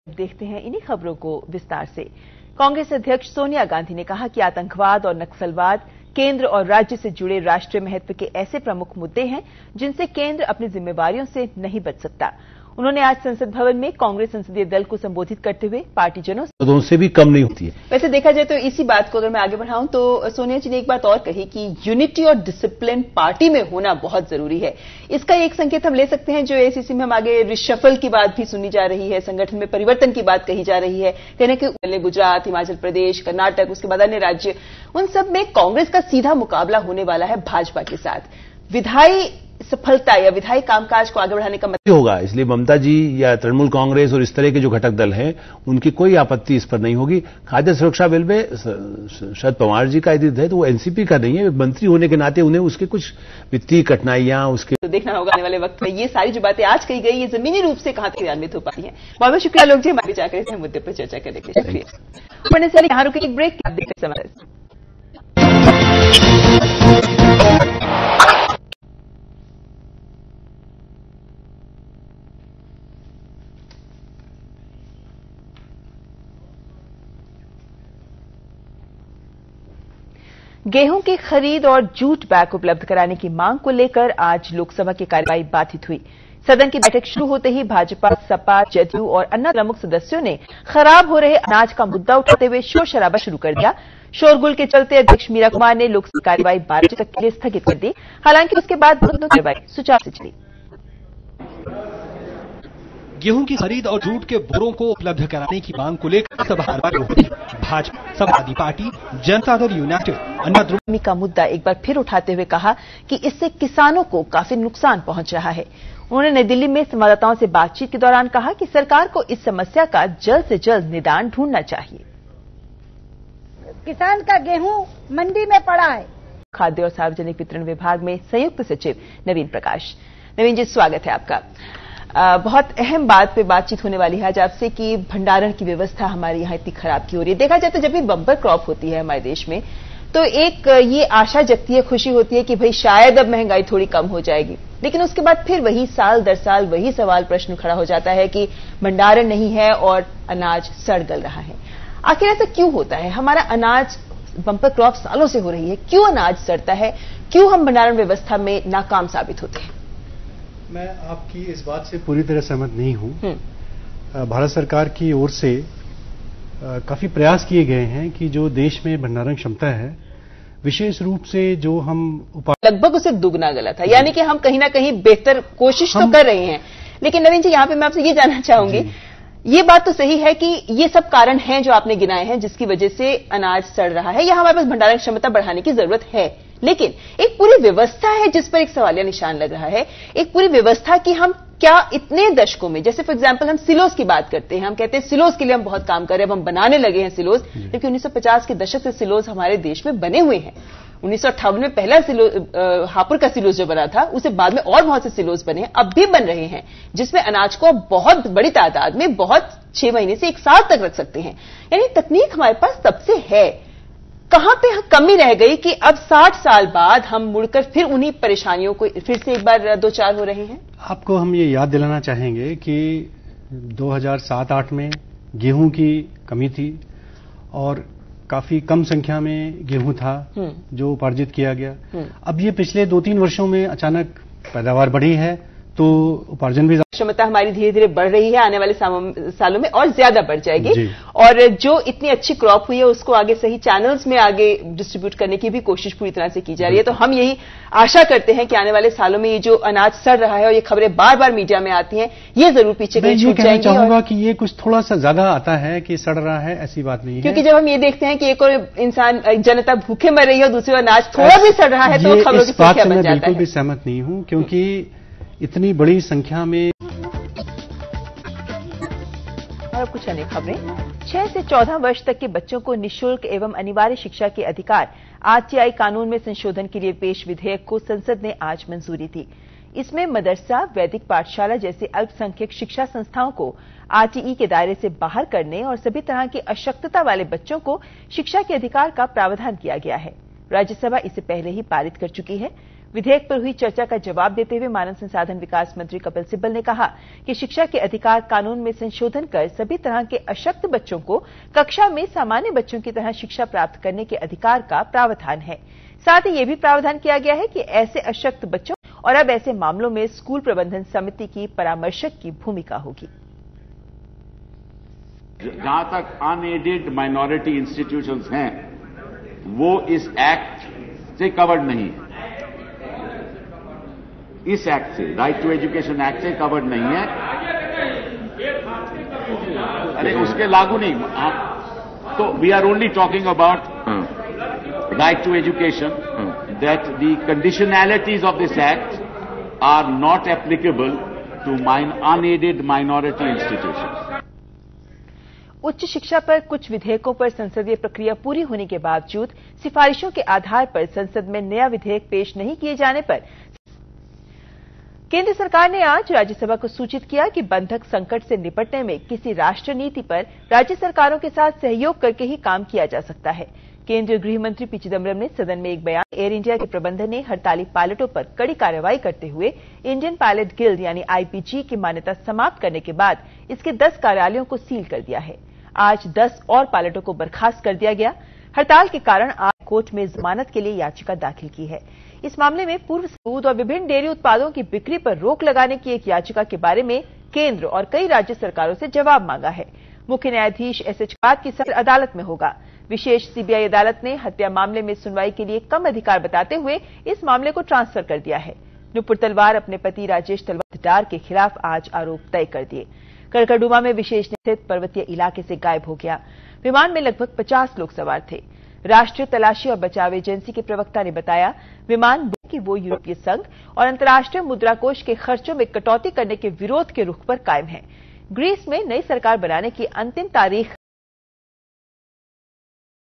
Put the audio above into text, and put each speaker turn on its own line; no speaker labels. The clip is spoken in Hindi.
देखते हैं इन्हीं खबरों को विस्तार से। कांग्रेस अध्यक्ष सोनिया गांधी ने कहा कि आतंकवाद और नक्सलवाद केंद्र और राज्य से जुड़े राष्ट्रीय महत्व के ऐसे प्रमुख मुद्दे हैं जिनसे केंद्र अपनी जिम्मेवारियों से नहीं बच सकता। उन्होंने आज संसद भवन में कांग्रेस संसदीय दल को संबोधित करते हुए पार्टीजनों
से भी कम नहीं होती है।
वैसे देखा जाए तो इसी बात को अगर मैं आगे बढ़ाऊं तो सोनिया जी ने एक बात और कही कि यूनिटी और डिसिप्लिन पार्टी में होना बहुत जरूरी है। इसका एक संकेत हम ले सकते हैं जो एआईसीसी में हम आगे रिशफल की बात भी सुनी जा रही है, संगठन में परिवर्तन की बात कही जा रही है। कहने के गुजरात, हिमाचल प्रदेश, कर्नाटक, उसके बाद अन्य राज्य, उन सब में कांग्रेस का सीधा मुकाबला होने वाला है भाजपा के साथ। विधायी सफलता या विधायी कामकाज को आगे बढ़ाने का मतलब
होगा, इसलिए ममता जी या तृणमूल कांग्रेस और इस तरह के जो घटक दल हैं उनकी कोई आपत्ति इस पर नहीं होगी। खाद्य सुरक्षा बिल में शरद पवार जी का यदि है तो वो एनसीपी का नहीं है, मंत्री होने के नाते उन्हें उसके कुछ वित्तीय कठिनाइयां उसके
तो देखना होगा आने वाले वक्त में ये सारी जो बातें आज कही गई ये जमीनी रूप से कहां तक क्रियान्वित हो पाती है। बहुत बहुत शुक्रिया लोग जी हमारे जाकर इस मुद्दे पर चर्चा करने के लिए। शुक्रिया। पढ़ने से यहां रुके एक ब्रेक देखते समय गेहूं की खरीद और जूट बैग उपलब्ध कराने की मांग को लेकर आज लोकसभा की कार्यवाही बाधित हुई। सदन की बैठक शुरू होते ही भाजपा, सपा, जदयू और अन्य प्रमुख सदस्यों ने खराब हो रहे अनाज का मुद्दा उठाते हुए शोर शराबा शुरू कर दिया। शोरगुल के चलते अध्यक्ष मीरा कुमार ने लोकसभा की कार्यवाही 12 बजे तक के लिए स्थगित कर दी। हालांकि उसके बाद दोनों कार्यवाही सुचारू से चली।
गेहूं की खरीद और जूट के बोरों को उपलब्ध कराने की मांग को लेकर सभा भाजपा, समाजवादी पार्टी, जनता दल यूनाइटेड,
अन्ना का मुद्दा एक बार फिर उठाते हुए कहा कि इससे किसानों को काफी नुकसान पहुंच रहा है। उन्होंने नई दिल्ली में संवाददाताओं से बातचीत के दौरान कहा कि सरकार को इस समस्या का जल्द से जल्द निदान ढूंढना चाहिए।
किसान का गेहूं मंडी में पड़ा है।
खाद्य और सार्वजनिक वितरण विभाग में संयुक्त सचिव नवीन प्रकाश। नवीन जी, स्वागत है आपका। बहुत अहम बात पे बातचीत होने वाली है आज आपसे कि भंडारण की व्यवस्था हमारे यहाँ इतनी खराब क्यों हो रही है। देखा जाए तो जब भी बम्पर क्रॉप होती है हमारे देश में तो एक ये आशा जगती है, खुशी होती है कि भाई शायद अब महंगाई थोड़ी कम हो जाएगी, लेकिन उसके बाद फिर वही साल दर साल वही सवाल प्रश्न खड़ा हो जाता है कि भंडारण नहीं है और अनाज सड़ गल रहा है। आखिर ऐसा क्यों होता है? हमारा अनाज बम्पर क्रॉप सालों से हो रही है, क्यों अनाज सड़ता है? क्यों हम भंडारण व्यवस्था में नाकाम साबित होते हैं?
मैं आपकी इस बात से पूरी तरह सहमत नहीं हूं। भारत सरकार की ओर से काफी प्रयास किए गए हैं कि जो देश में भंडारण क्षमता है, विशेष रूप से जो हम
लगभग उसे दुगना गला था, यानी कि हम कहीं ना कहीं बेहतर कोशिश तो कर रहे हैं। लेकिन नवीन जी, यहां पे मैं आपसे ये जानना चाहूंगी, ये बात तो सही है कि ये सब कारण हैं जो आपने गिनाए हैं जिसकी वजह से अनाज सड़ रहा है या हमारे पास भंडारण क्षमता बढ़ाने की जरूरत है, लेकिन एक पूरी व्यवस्था है जिस पर एक सवालिया निशान लग रहा है। एक पूरी व्यवस्था कि हम क्या इतने दशकों में, जैसे फॉर एग्जांपल हम सिलोस की बात करते हैं, हम कहते हैं सिलोस के लिए हम बहुत काम कर रहे हैं, अब हम बनाने लगे हैं सिलोस, लेकिन 1950 के दशक से सिलोस हमारे देश में बने हुए हैं। 1958 में पहला हापुड़ का सिलोस जो बना था, उसे बाद में और बहुत से सिलोस बने हैं, अब भी बन रहे हैं, जिसमें अनाज को बहुत बड़ी तादाद में बहुत 6 महीने से 1 साल तक रख सकते हैं। यानी तकनीक हमारे पास तब से है। कहां पे कमी रह गई कि अब 60 साल बाद हम मुड़कर फिर उन्हीं परेशानियों को फिर से एक बार दो चार हो रहे हैं?
आपको हम ये याद दिलाना चाहेंगे कि 2007-8 में गेहूं की कमी थी और काफी कम संख्या में गेहूं था जो उपार्जित किया गया। अब ये पिछले 2-3 वर्षों में अचानक पैदावार बढ़ी है तो उपार्जन भी,
क्षमता हमारी धीरे धीरे बढ़ रही है, आने वाले सालों में और ज्यादा बढ़ जाएगी। और जो इतनी अच्छी क्रॉप हुई है उसको आगे सही चैनल्स में आगे डिस्ट्रीब्यूट करने की भी कोशिश पूरी तरह से की जा रही है। तो हम यही आशा करते हैं कि आने वाले सालों में ये जो अनाज सड़ रहा है और ये खबरें बार बार मीडिया में आती हैं, ये जरूर पीछे कहीं छूट जाएंगी।
चाहूंगा कि ये कुछ थोड़ा सा ज्यादा आता है कि सड़ रहा है, ऐसी बात नहीं है।
क्योंकि जब हम ये देखते हैं कि एक और इंसान, जनता भूखे मर रही है और दूसरी अनाज थोड़ा भी सड़ रहा है तो खबरों की संख्या बन जाता है।
बिल्कुल भी सहमत नहीं हूं, क्योंकि इतनी बड़ी संख्या में।
और कुछ अन्य खबरें। 6 से 14 वर्ष तक के बच्चों को निःशुल्क एवं अनिवार्य शिक्षा के अधिकार आरटीआई कानून में संशोधन के लिए पेश विधेयक को संसद ने आज मंजूरी दी। इसमें मदरसा, वैदिक पाठशाला जैसे अल्पसंख्यक शिक्षा संस्थाओं को आरटीई के दायरे से बाहर करने और सभी तरह की अशक्तता वाले बच्चों को शिक्षा के अधिकार का प्रावधान किया गया है। राज्यसभा इसे पहले ही पारित कर चुकी है। विधेयक पर हुई चर्चा का जवाब देते हुए मानव संसाधन विकास मंत्री कपिल सिब्बल ने कहा कि शिक्षा के अधिकार कानून में संशोधन कर सभी तरह के अशक्त बच्चों को कक्षा में सामान्य बच्चों की तरह शिक्षा प्राप्त करने के अधिकार का प्रावधान है। साथ ही यह भी प्रावधान किया गया है कि ऐसे अशक्त बच्चों और अब ऐसे मामलों में स्कूल प्रबंधन समिति की परामर्शक की भूमिका होगी।
जहां तक अनएडेड माइनॉरिटी इंस्टीट्यूशंस हैं, वो इस एक्ट से कवर्ड नहीं है। इस एक्ट से, राइट टू एजुकेशन एक्ट से कवर्ड नहीं है। अरे उसके लागू नहीं, तो we are only talking about right to education, that the conditionalities of this act are not applicable to unaided minority institutions.
उच्च शिक्षा पर कुछ विधेयकों पर संसदीय प्रक्रिया पूरी होने के बावजूद सिफारिशों के आधार पर संसद में नया विधेयक पेश नहीं किए जाने पर केंद्र सरकार ने आज राज्यसभा को सूचित किया कि बंधक संकट से निपटने में किसी राष्ट्र नीति पर राज्य सरकारों के साथ सहयोग करके ही काम किया जा सकता है। केंद्रीय गृह मंत्री पी चिदम्बरम ने सदन में एक बयान, एयर इंडिया के प्रबंधन ने हड़ताली पायलटों पर कड़ी कार्रवाई करते हुए इंडियन पायलट गिल्ड यानी आईपीजी की मान्यता समाप्त करने के बाद इसके 10 कार्यालयों को सील कर दिया है। आज 10 और पायलटों को बर्खास्त कर दिया गया। हड़ताल के कारण आज कोर्ट में जमानत के लिए याचिका दाखिल की है। इस मामले में पूर्व दूध और विभिन्न डेयरी उत्पादों की बिक्री पर रोक लगाने की एक याचिका के बारे में केंद्र और कई राज्य सरकारों से जवाब मांगा है। मुख्य न्यायाधीश एसएच कात की सत्र अदालत में होगा। विशेष सीबीआई अदालत ने हत्या मामले में सुनवाई के लिए कम अधिकार बताते हुए इस मामले को ट्रांसफर कर दिया है। नुपुर तलवार अपने पति राजेश तलवार डार के खिलाफ आज आरोप तय कर दिए। कड़कड़डुमा में विशेष स्थित पर्वतीय इलाके से गायब हो गया। विमान में लगभग 50 लोग सवार थे। राष्ट्रीय तलाशी और बचाव एजेंसी के प्रवक्ता ने बताया विमान कि वो यूरोपीय संघ और अंतर्राष्ट्रीय मुद्रा कोष के खर्चों में कटौती करने के विरोध के रुख पर कायम है। ग्रीस में नई सरकार बनाने की अंतिम तारीख